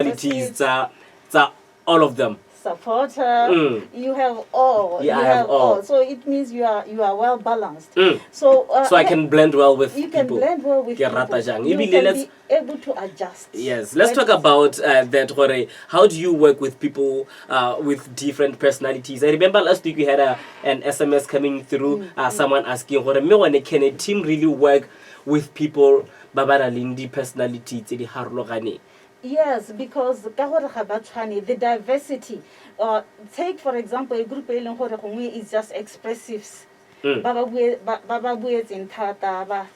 personalities, all of them. Supporter, you have all. Yeah, you I have all. So it means you are well balanced. So I can blend well with people. You can blend well with people. You can be able to adjust. Yes, let's talk about that. How do you work with people with different personalities? I remember last week we had an SMS coming through, someone asking, can a team really work with people babaralindi personality tse di harologane? Yes, because the diversity. Take for example a group is just expressives. Baba buets in Tata ba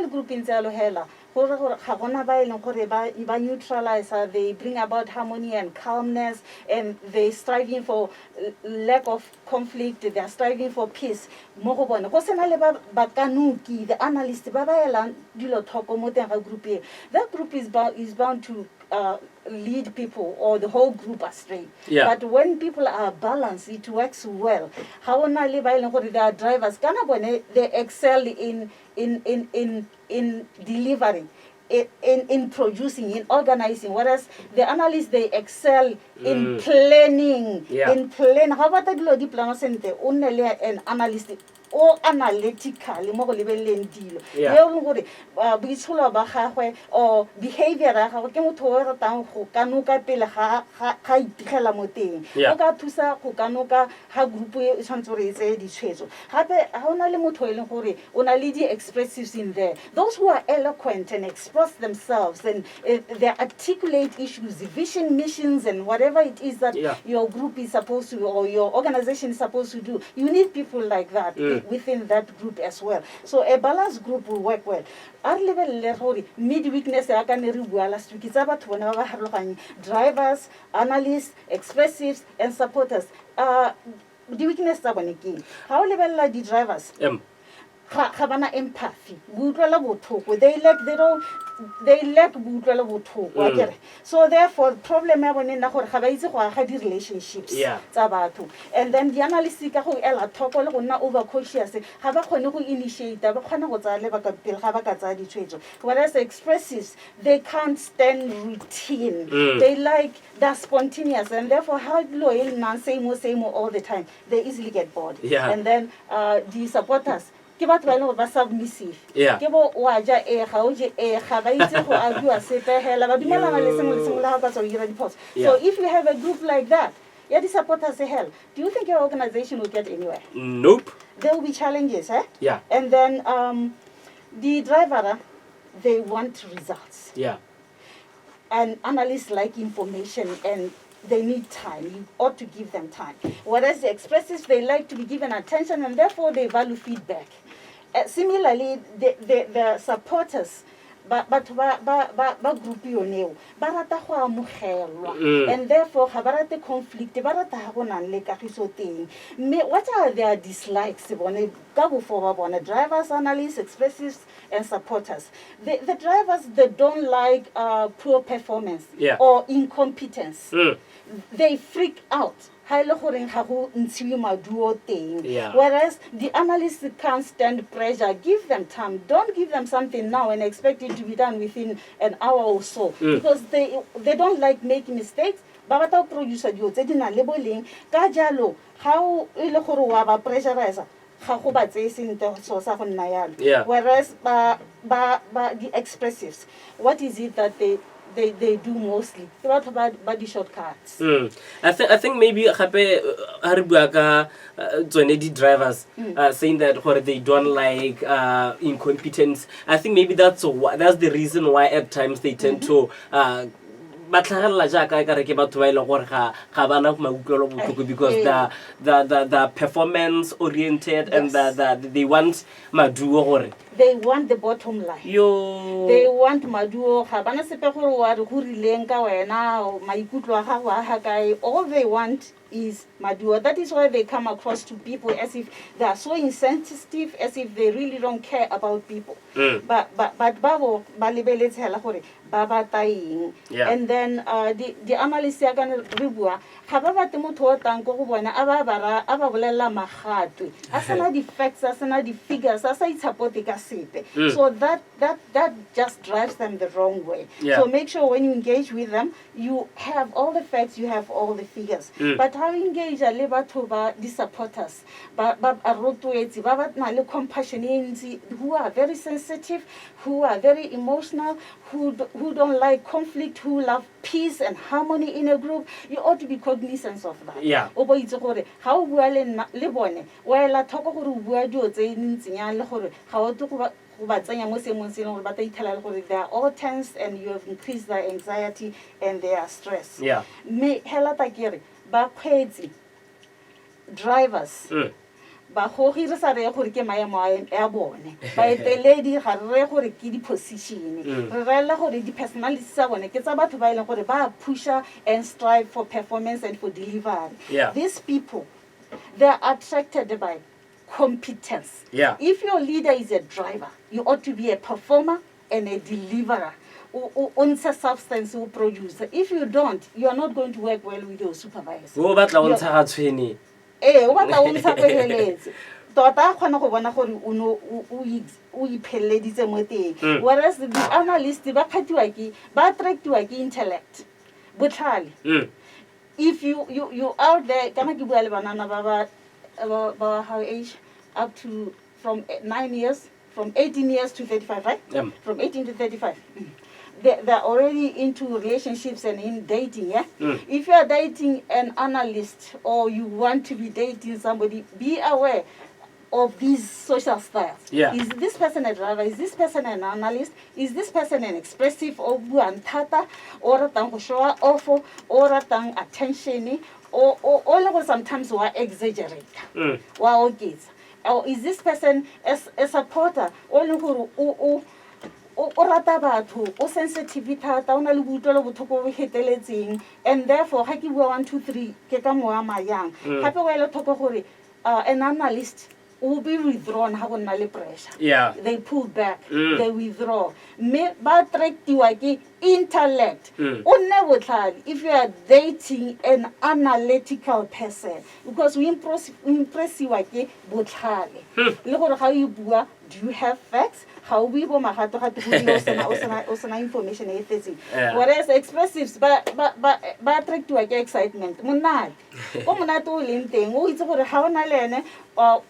group in hela neutralize, they bring about harmony and calmness, and they striving for lack of conflict, they are striving for peace. The analyst, that group is bound to lead people or the whole group astray. Yeah. But when people are balanced, it works well. How they are drivers, they excel in delivering, in producing, in organizing, whereas the analysts, they excel in planning. Yeah. In planning. How about the diplomacy? Only an analyst or analytically mo go lebeleng dilo le gore boitsholo ba gagwe or behavior ya gagwe ke motho o ratang go kanoka pele ga itigela mo teng o ka thusa go kanoka ha group e tshwantse re etse ditshwetso gape ha ona le motho e leng gore o na le di-expressives in there, those who are eloquent and express themselves and they articulate issues, vision, missions, and whatever it is that your group is supposed to or your organization is supposed to do. You need people like that within that group as well. So a balanced group will work well. Our level mid weakness last week is about drivers, analysts, expressives, and supporters. The weakness how level like the drivers. Havana empathy. They lack so therefore the problem relationships. And then the analysts over cautious initiate whereas the expressives, they can't stand routine. They like that spontaneous, and therefore how loyal same all the time, they easily get bored. And then the supporters, submissive. So if you have a group like that, the supporters say, hell, do you think your organization will get anywhere? Nope. There will be challenges, Yeah. And then the driver, they want results. Yeah. And analysts like information and they need time. You ought to give them time. Whereas the expressives, they like to be given attention and therefore they value feedback. Similarly, the supporters, but group and therefore have conflict. What are their dislikes? Drivers, analysts, expressives, and supporters. The drivers, they don't like poor performance or incompetence. They freak out. Whereas the analysts can't stand pressure. Give them time. Don't give them something now and expect it to be done within an hour or so. Because they don't like making mistakes. But producer labeling how pressurizer. Whereas the expressives, what is it that they do mostly? What about body shortcuts? I think maybe the drivers saying that they don't like incompetence. I think maybe that's the reason why at times they tend to because the performance oriented and they want maduo. They want the bottom line. They want maduo. All they want is maduo. That is why they come across to people as if they are so insensitive, as if they really don't care about people. But babo balibele tshela gore baba taing. And then the analysts are gonna ribua ga ba bate motho o tang go bona aba bolela magatwe asana di facts asana di figures asa itsapoteka sepe. So that just drives them the wrong way. Yeah. So make sure when you engage with them, you have all the facts, you have all the figures. But how you engage a batho ba di supporters, ba rotloetsi, ba ba na le compassion who are very sensitive, who are very emotional, who don't like conflict, who love peace and harmony in a group. You ought to be cognizant of that. Yeah. O bo itse gore ha o bua le bone wa ela thoko gore o bua dio tse ntsinyang le gore ga o tlo go ba tsenya mo seemong se leng gore ba tla ithala le gore they are all tense and you have increased their anxiety and their stress. Yeah. Me hela ta kere ba kgweetsi drivers ba go re sa re gore ke maemo a bone ba eteledi ga re gore ke di position re rela gore di personalities tsa bone ke tsa batho ba ileng gore ba pusha and strive for performance and for delivery. Yeah. These people, they are attracted by competence. Yeah. If your leader is a driver, you ought to be a performer and a deliverer. On substance will produce. If you don't, you are not going to work well with your supervisor. Go batla o ntsha ga tshweni. O batla o ntsha peletse. Tota khona go bona gore o iphelleditse mo teng. Whereas the analysts ba khathiwa ke ba attractiwa ke intellect. Botlhale. If you out there kana ke bua le banana ba how age up to from 9 years, from 18 years to 35, right? From 18 to 35. They're already into relationships and in dating, yeah? If you are dating an analyst or you want to be dating somebody, be aware of these social styles. Yeah. Is this person a driver? Is this person an analyst? Is this person an expressive or buantata or ratang go show off or ratang attention or sometimes we exaggerate. Wow, kids. Or is this person a supporter? O rata batho o sensitive thata o na le butlelo bothoko bo heteletseng, and therefore ha ke bua 1 2 3 ke ka moya mayang gape wa ile thoko gore an analyst will be withdrawn ha go na le pressure. Yeah. They pull back, they withdraw. Me ba attractiwa ke intellect. O nne botlhale if you are dating an analytical person, because we impressiwa ke botlhale. Le gore ga o bua, do you have facts? How we go magato ga o sena information e fetseng. Whereas expressives ba attractiwa ke excitement. Monate. O monate o leng teng o itse gore ha ona le ene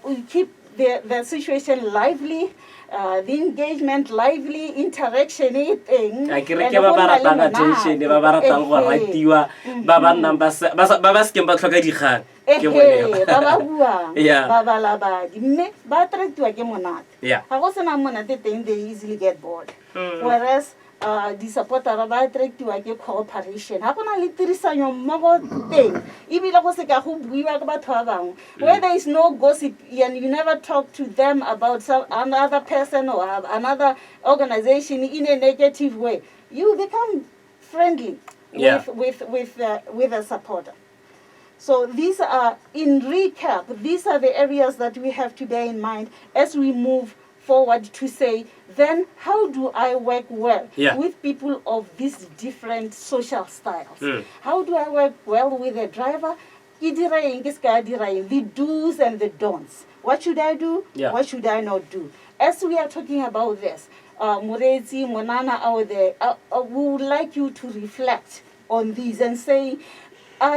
we keep the situation lively, the engagement lively, interaction e teng. A ke re ke ba ratang attention, ba ratang go ratiwa, ba nang ba skeng ba tlhoka dikgang. Ke bone ba bua Yeah. ba balabadi mme ba attractiwa ke monate. Yeah. Ha go sena monate teng, they easily get bored. Whereas the supporter ba attractiwa ke cooperation. Ha gona le tirisanyo mmogo teng ebile go se ka go buiwa ke batho ba bangwe where there is no gossip and you never talk to them about another person or another organization in a negative way, you become friendly with a supporter. So these are, in recap, these are the areas that we have to bear in mind as we move forward to say, then how do I work well with people of these different social styles? How do I work well with a driver? The do's and the don'ts. What should I do? What should I not do? As we are talking about this, Murezi, Monana out there, we would like you to reflect on these and say,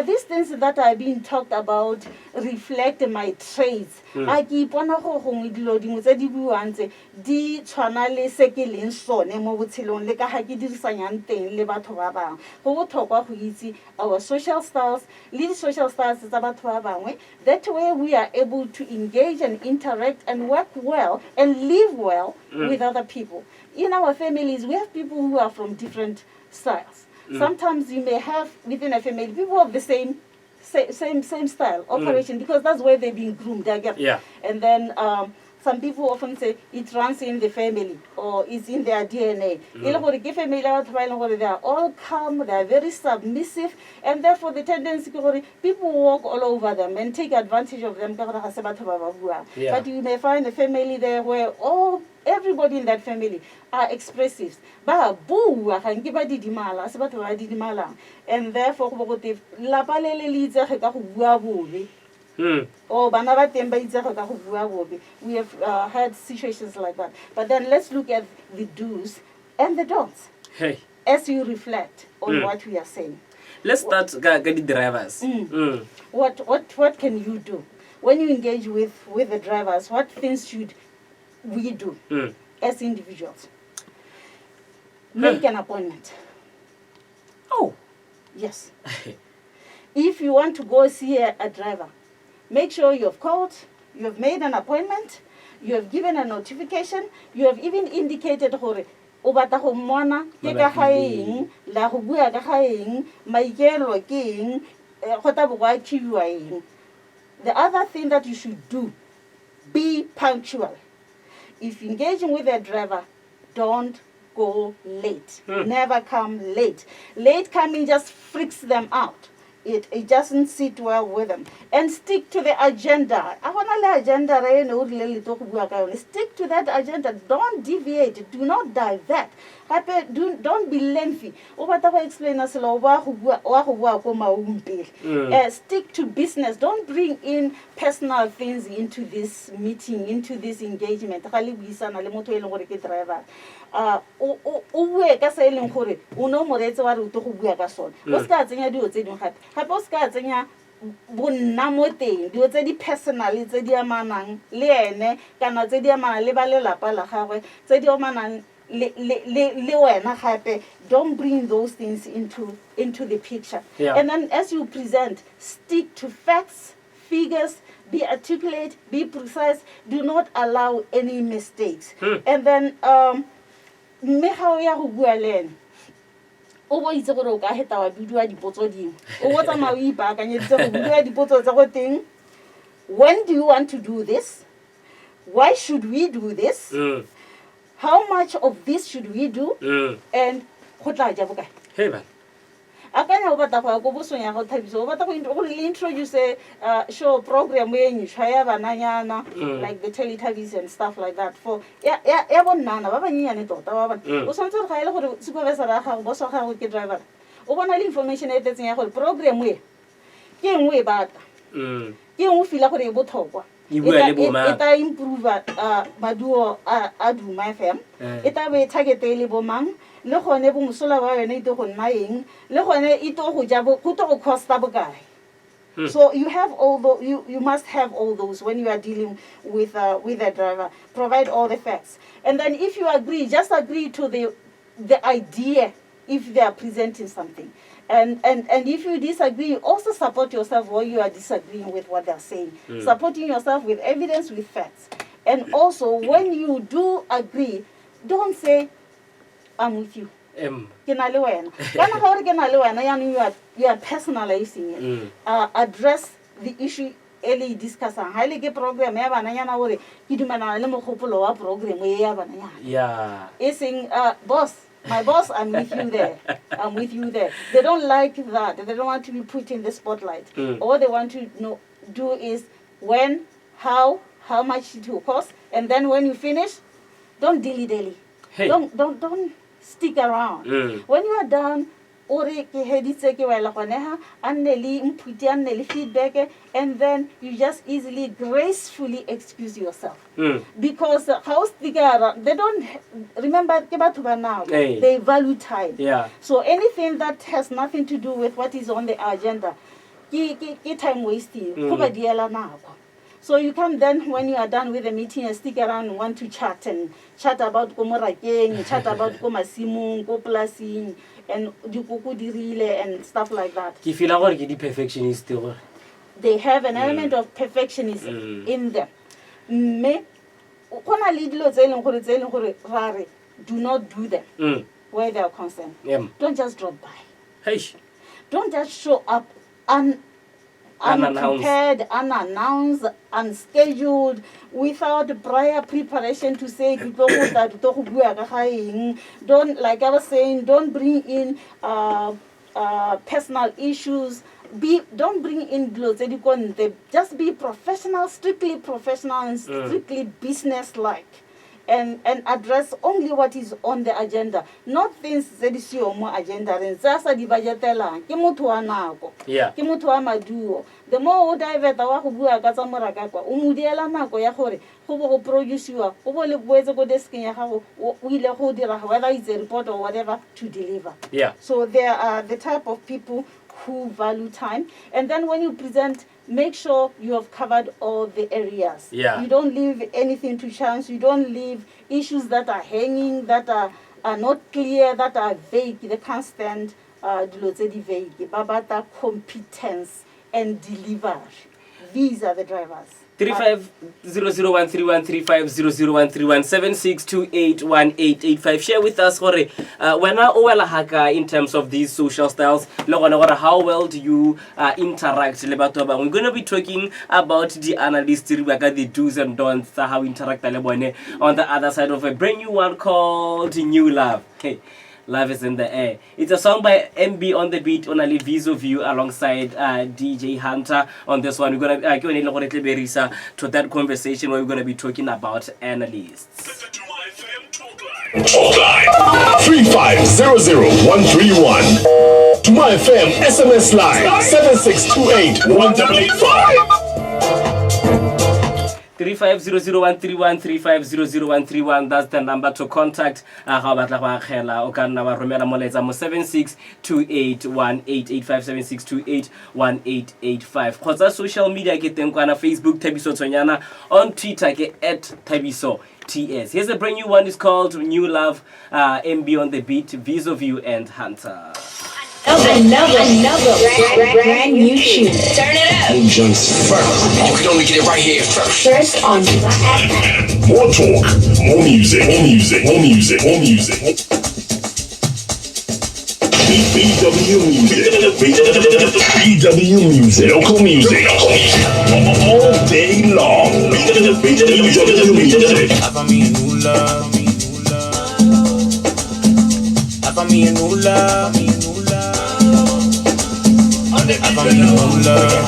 these things that are being talked about reflect my traits. A ke ipona go gongwe dilo dingwe tse di buang tse di tshwana le se ke leng sone mo botshelong le ka ga ke dirisanyang teng le batho ba bangwe. Go botlhokwa go itse our social styles le di social styles tsa batho ba bangwe. That way we are able to engage and interact and work well and live well with other people. In our families, we have people who are from different styles. Sometimes you may have within a family people of the same style operation because that's where they're being groomed. And then some people often say it runs in the family or it's in their DNA. They are all calm, they are very submissive, and therefore the tendency people walk all over them and take advantage of them. But you may find a family there where everybody in that family are expressives. And therefore or bana ba teng ba itsega ka go bua bobe. We have had situations like that. But then let's look at the do's and the don'ts Hey. as you reflect on what we are saying. Let's start with the drivers. What can you do when you engage with the drivers? What things should we do as individuals? Make an appointment. Oh. Yes. If you want to go see a driver, make sure you have called, you have made an appointment, you have given a notification, you have even indicated hore o batla go mmona ke ka ga eng la go bua ka ga eng maikelo ke eng go tla bo wa thiwa eng. The other thing that you should do, be punctual. If engaging with a driver, don't go late. Never come late. Late coming just freaks them out. It doesn't sit well with them. And stick to the agenda. Stick to that agenda. Don't deviate. Do not divert. Don't be lengthy. Stick to business. Don't bring in personal things into this meeting, into this engagement. Ka sa eleng gore o no moretse wa re o to go bua ka sona o ska tsenya dio tse ding gape o ska tsenya bonna mo teng dio tse di personal tse di amanang le ene kana tse di amanang le ba lelapa la gagwe tse di amanang le wena gape. Don't bring those things into the picture. And then as you present, stick to facts, figures, be articulate, be precise, do not allow any mistakes. And then mme ga o ya go bua le ene o bo itse gore o ka heta wa bidua dipotso dingwe o bo tsamaya o ipaakanyeditse go bidua dipotso tsa go teng. When do you want to do this? Why should we do this? How much of this should we do? And go tla ja bokae? Hey man. Akanya o batla go ya go bosong ya go Thabiso o batla go introduce a show program e ntšhwa ya bananyana like the Teletubbies and stuff like that for ya bonnana ba banyenyane tota ba bana o santse re ga ile gore supervisor ya gago boss wa gago ke driver o bona le information e tetseng ya gore program e ke engwe e batla ke engwe fila gore e botlhokwa e ta improve maduo a Duma FM e ta be target e le bomang le gone bo mosola ba yone ite go nna eng le gone ite go ja go to go costa bokae. So you have you must have all those when you are dealing with a driver. Provide all the facts, and then if you agree, just agree to the idea if they are presenting something. And if you disagree, also support yourself while you are disagreeing with what they're saying. Supporting yourself with evidence, with facts. And also, when you do agree, don't say, I'm with you. You are personalizing it. Address the issue early discussing. Highly get program It's saying, boss, my boss, I'm with you there. I'm with you there. They don't like that. They don't want to be put in the spotlight. All they want to do is when, how much it will cost, and then when you finish, don't dilly-dally. Hey. Don't stick around. When you are done, feedback, and then you just easily, gracefully excuse yourself. Because house they don't remember now. They value time. So anything that has nothing to do with what is on the agenda, time wasting. So you can then, when you are done with the meeting, stick around and want to chat about Komorakeng, chat about Komasimung, Koplasing, and Dukuku Dirile and stuff like that. If you like the perfectionist, they have an element of perfectionism in them. Do not do them where they are concerned. Don't just drop by. Don't just show up unprepared, unannounced, unscheduled, without prior preparation to say, don't, like I was saying, don't bring in personal issues. Don't bring in glows. Just be professional, strictly professional, and strictly business-like. and address only what is on the agenda, not things that is your more agenda. And Zasa di bajetela, ke motho wa nako, ke motho wa maduo. The more o divert wa go bua ka tsa morakakwa, o mo diela nako ya gore go bo go produce-iwa, go bo le boetse go desking ya gago, o ile go dira whether it's a report or whatever to deliver. So there are the type of people who value time. And then when you present, make sure you have covered all the areas. You don't leave anything to chance. You don't leave issues that are hanging, that are not clear, that are vague. They can't stand dilo tse di vague. Babata competence and delivery. These are the drivers. 3500131762818885. Share with us when I in terms of these social styles. How well do you interact? We're going to be talking about the analysts, the do's and don'ts, how interact on the other side of a brand new one called New Love. Okay. Love is in the air. It's a song by MB on the beat on a Thabiso view alongside DJ Hunter on this one. We're going to to that conversation where we're going to be talking about analysts. Talk line 3500131. To my FM SMS line 76281885. 35001313500131. That's the number to contact. 76281885 Kgotsa social media ke teng kwana Facebook Thabiso Tshwenyana, on Twitter ke @Thabiso TS. Here's a brand new one. It's called New Love. MB on the beat, Thabiso View and Hunter. Another brand new tune. Turn it up. Junks first. You can only get it right here first. First on More talk, more music, more music, more music, more music. BW music. BW music. Local music. All day long. BW music. I found me a new love. I found me a new love. I found me a new love.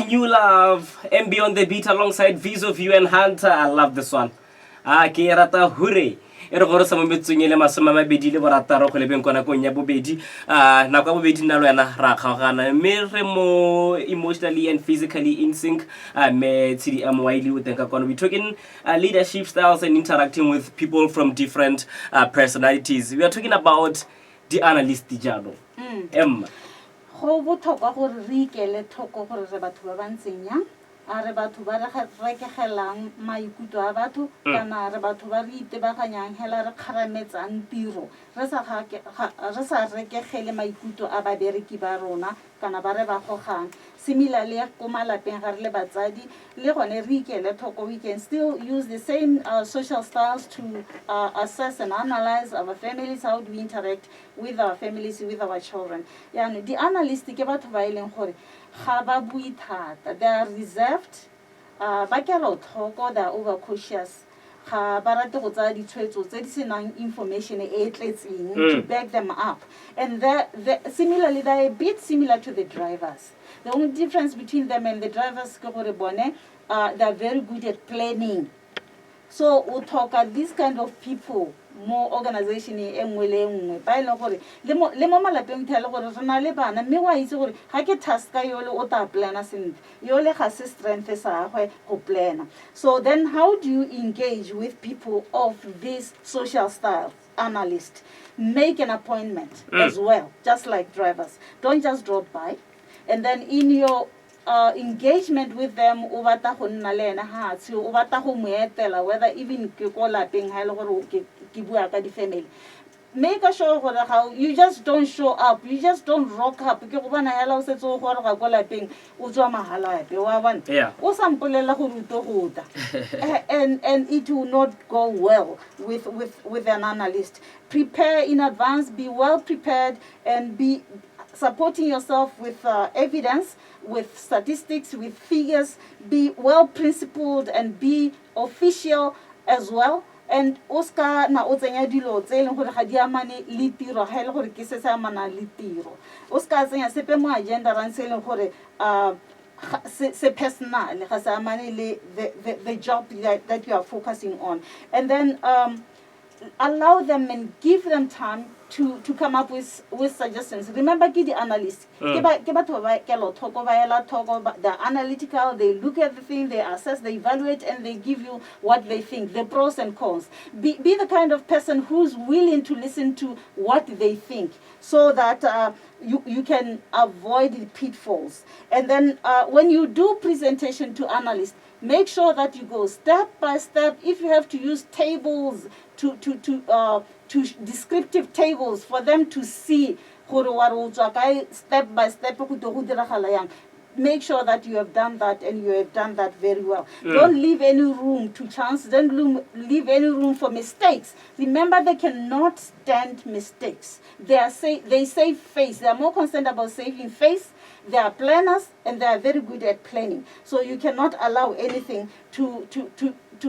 New Love, MB on the beat alongside Thabiso View and Hunter. I love this one. Ke rata hure. E re gore sa mometsong ile masoma mabedi le borataro go lebeng kona konya bobedi. Na kwa bobedi nna lo yana ra kgagana. Me re mo emotionally and physically in sync. Me Tshidi Wyllie with the we're talking leadership styles and interacting with people from different personalities. We are talking about the analyst jalo. Go botlhokwa gore re ikele thoko gore re batho ba bantseng yang, a re batho ba re rekegelang maikutlo a batho, kana re batho ba re itebaganyang hela re kgarametsang tiro, re sa rekegele maikutlo a babereki ba rona kana ba re ba gogang. Similarly, ko malapeng ga re le batsadi le gone re ikele thoko, we can still use the same social styles to assess and analyze our families, how do we interact with our families, with our children. Yani the analyst ke batho ba ileng gore ga ba bui thata, they are reserved, ba kera thoko, they are overcautious, ga ba rate go tsaya ditshwetso tse di senang information e tletseng to back them up. And similarly, they are a bit similar to the drivers. The only difference between them and the drivers ke gore bone they are very good at planning. So we talk at these kind of people mo organization e nngwe le nngwe ba ile gore le mo malapeng thele gore re na le bana mme wa itse gore ga ke taska yole o ta plana sentle yole ga se strength sa gwe go plana. So then how do you engage with people of this social style? Analyst, make an appointment as well, just like drivers. Don't just drop by. And then in your engagement with them, whether even family, make sure how you just don't show up, you just don't rock up. Yeah. And it will not go well with an analyst. Prepare in advance, be well prepared, and be supporting yourself with evidence, with statistics, with figures. Be well principled and be official as well. And Oscar na otsenya dilo tse leng gore ga di amane le tiro ga ile gore ke se sa amana le tiro. Oscar tsenya sepe mo agenda ran se leng gore se personal ga sa amane le the job that you are focusing on. And then allow them and give them time to come up with suggestions. Remember, the analysts, they're analytical, they look at the thing, they assess, they evaluate, and they give you what they think, the pros and cons. Be the kind of person who's willing to listen to what they think, so that you can avoid the pitfalls. And then when you do presentation to analysts, make sure that you go step by step. If you have to use tables to descriptive tables for them to see step by step, make sure that you have done that, and you have done that very well. Don't leave any room to chance. Don't leave any room for mistakes. Remember, they cannot stand mistakes. They save face. They are more concerned about saving face. They are planners, and they are very good at planning. So you cannot allow anything to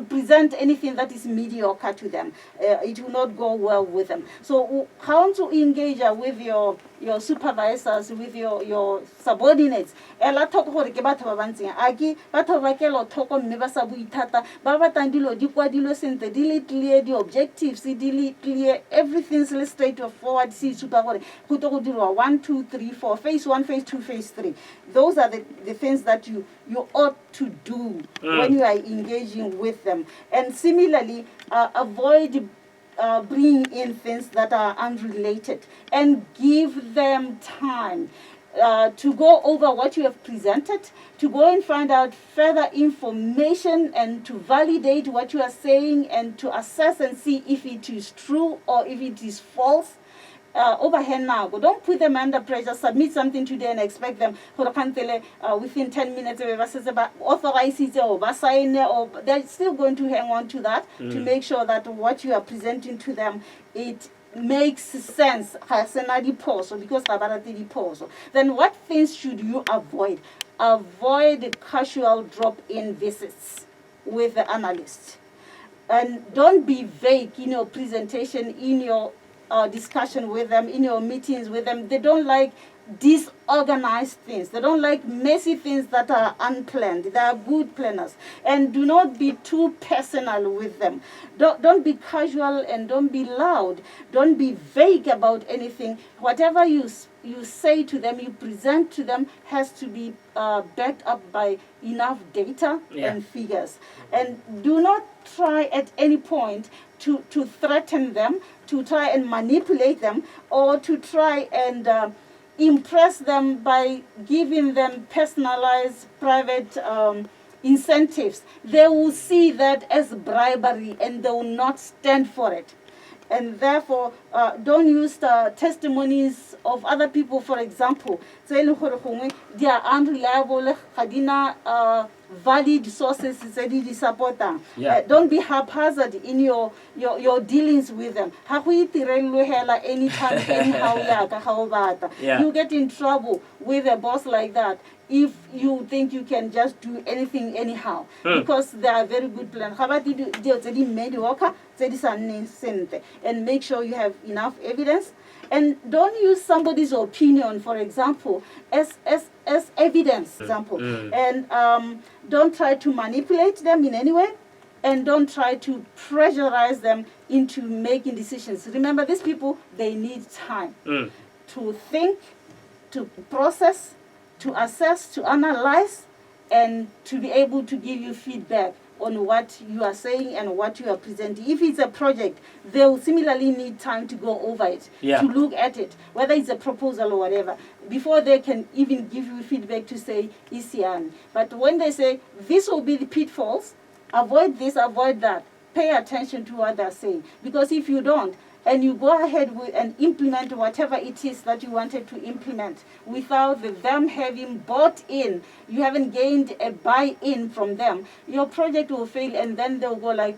present anything that is mediocre to them. It will not go well with them. So how to engage with your supervisors, with your subordinates. Ela talk gore ke batho ba bantseng aki batho ba ke lo thoko mme ba sa buithata ba batang dilo di kwadilo sentle di le clear, the objectives di le clear, everything's straight forward. See super gore go to go dirwa 1 2 3 4 phase 1 phase 2 phase 3. Those are the things that you ought to do when you are engaging with them. And similarly, avoid bringing in things that are unrelated, and give them time to go over what you have presented, to go and find out further information, and to validate what you are saying, and to assess and see if it is true or if it is false. Overhand now, don't put them under pressure. Submit something today and expect them within 10 minutes authorize it or sign it, or they're still going to hang on to that to make sure that what you are presenting to them, it makes sense. Then what things should you avoid? Avoid casual drop-in visits with the analyst. And don't be vague in your presentation, in your discussion with them, in your meetings with them. They don't like disorganized things. They don't like messy things that are unplanned. They are good planners. And do not be too personal with them. Don't be casual, and don't be loud. Don't be vague about anything. Whatever you say to them, you present to them, has to be backed up by enough data and figures. And do not try at any point to threaten them, to try and manipulate them, or to try and impress them by giving them personalized private incentives. They will see that as bribery, and they will not stand for it. And therefore, don't use the testimonies of other people, for example. They are unreliable, valid sources. Don't be haphazard in your dealings with them. You get in trouble with a boss like that if you think you can just do anything anyhow, because they are very good planners. And make sure you have enough evidence. And don't use somebody's opinion, for example, as evidence. And don't try to manipulate them in any way. and don't try to pressurize them into making decisions. Remember, these people, they need time to think, to process, to assess, to analyze, and to be able to give you feedback on what you are saying and what you are presenting. If it's a project, they'll similarly need time to go over it, to look at it, whether it's a proposal or whatever, before they can even give you feedback to say, Isian. But when they say, this will be the pitfalls, avoid this, avoid that, pay attention to what they're saying. Because if you don't, and you go ahead with and implement whatever it is that you wanted to implement without them having bought in, you haven't gained a buy-in from them, your project will fail, and then they'll go like,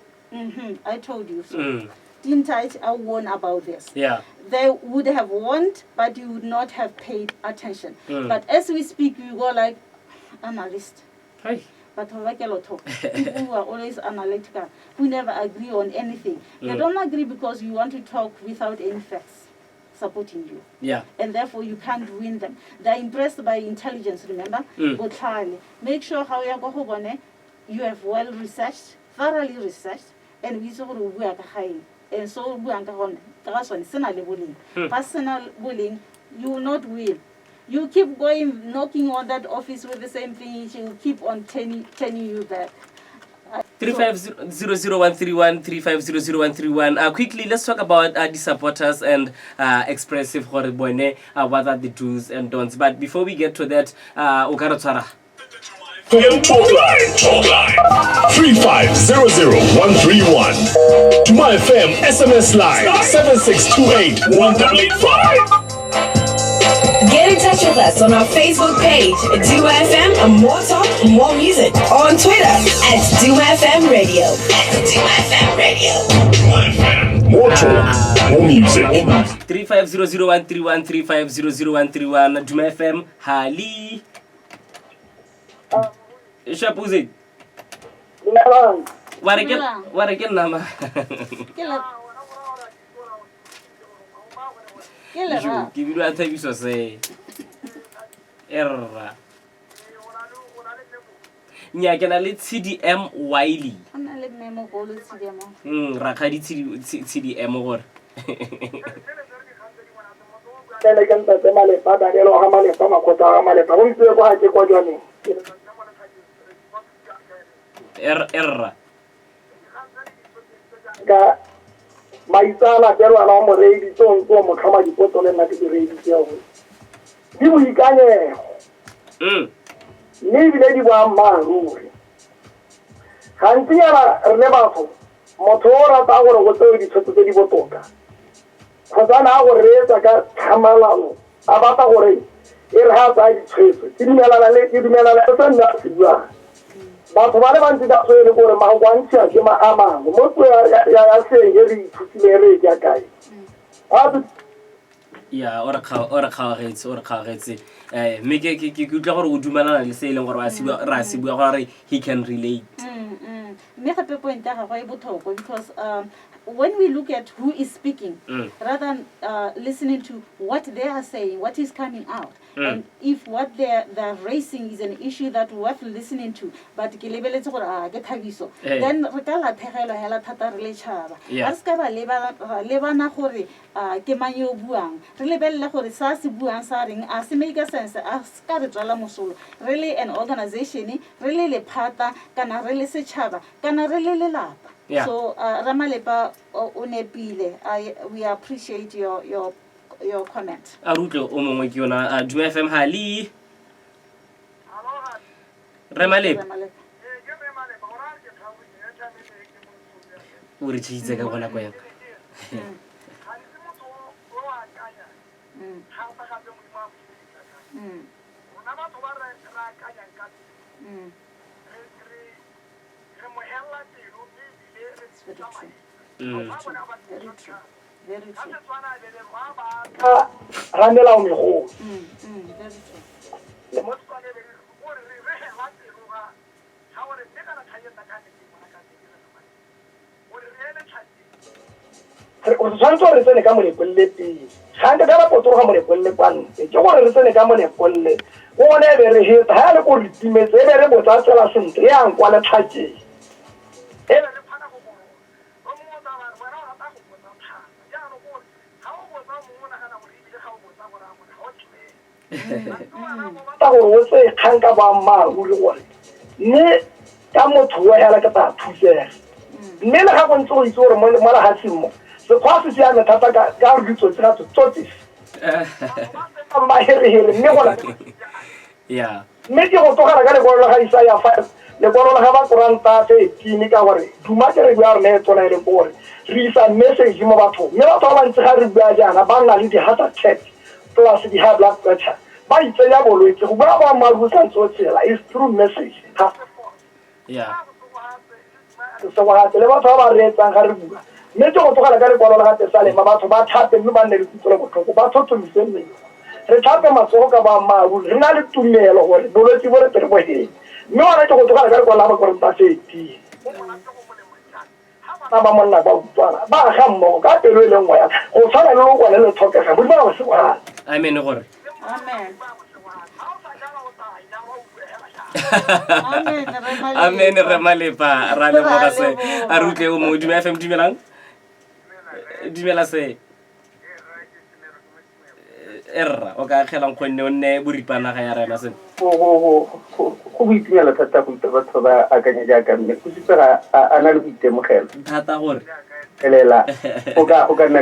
I told you so. Didn't I warn about this? Yeah. They would have warned, but you would not have paid attention. But as we speak, you go like, analyst. Hey. But people who are always analytical, who never agree on anything. They don't agree because you want to talk without any facts supporting you. Yeah. And therefore you can't win them. They're impressed by intelligence, remember? But make sure how you have well researched, thoroughly researched, and we saw the work high. And so we are personal bullying, you will not win. You keep going, knocking on that office with the same thing, she will keep on turning you back. 3500131, 3500131. Quickly, let's talk about the supporters and Expressive what are the do's and don'ts. But before we get to that, Ukaratsara. Talk line 3500131. To my FM SMS line 7628-1885. Get in touch with us on our Facebook page at DUFM and More Talk, More Music. Or on Twitter at DUFM Radio. More talk, more music. 3500131, 3500131. Duma FM, Hali. Shapuzi. Warakel nama. Give you a Thabiso say. Error. Analysts Tshidi Wyllie. Rakadi Tshidi or. Error. Maisala pero ala mo ready so mo kama di potole na di ready yo di mo ikanye ni bile di wa maru hanti ala reba fo motora ta go go to di tshotse di botoka khoza na go reta ka khamalalo abata gore e re ha tsa di tshwetso di dumela le tsa nna tsibua batho ba le bantsi da go le gore ma gwantsia ke ma amang mo tso ya senge re ithutile re ya kae ya ora khagetsi me ke utla gore o dumelana le se e leng gore ra se bua gore he can relate. Me gape point ya gagwe e botlhokwa because when we look at who is speaking, rather than listening to what they are saying, what is coming out, and if what they're raising is an issue that worth listening to, but ke lebeletse gore ke Thabiso, then re ka la thegelo hela thata re le tshaba. A se ka ba lebana gore ke mang yo buang, re lebelle gore sa se buang sa reng a se make sense, a se ka re tswala mosolo. Really an organization, really le phata kana re le setšhaba kana re le lelapa. So Ramalepa Unepile, we appreciate your comment. Arutlo o mongwe ke yona Duma FM Hali. Ramalepa. O re tshitse ka bona kwa yang. Very true. Randela o me go o tshwanetse re tsene ka mone polle pele ga nka ka potoro mo le polle kwano ke gore re tsene ka mone polle o ne be re he ha le go re timetse be re botsa tsela sentle ya nkwa le tlhatse Ela le phana go go. Ba mo tsa ba wena o rata go botsa thata. Ya no go ha o botsa mo na kana go ile ga o botsa go ra go ha o tshwe. Ta go o se khanka ba ma o le gore. Mme ka motho wa hela ka ta thusega. Mme le ga go ntse go itse gore mo la ga simo. Se kwa se ya me thata ka re ditso tsa tsotsi. Ma here mme go la. Yeah. Mme ke go tlogela ka legolo la ga Isaiah 5 legolo la ga ba Koranta 13 ka gore duma ke re bua re ne tsona ere gore re isa message mo bathong mme batho ba ntse ga re bua jana ba nna le di heart attack plus di high blood pressure ba itsenya bolwetse go bua ba maru sa tsotsela is through message ha Yeah. so wa le batho ba re etsang ga re bua mme ke go tlogela ka legolo la ga Tesale ba batho ba thape mme ba nne le tsolo botlhoko ba thotsomise mme re thape matsogo ka ba maru re na le tumelo gore bolwetse bo re tere bo he mme wa ke go tlogela ka legolo la ba Koranta 13 ba monna ba utlwana ba ga mmogo ka pelo le nngwe ya go tshwana le go le tlhokega bo ba go se wa Amen gore. Amen. Amen re malepa ra le boga se a rutle o mo Duma FM dumelang. Dumela se. Erra o ka kgelang khonne o nne boripana ga ya rena se. go boitumela thata go itse batho ba akanya jaaka mme go sipela a na le boitemogelo Thata gore. elela go ka nna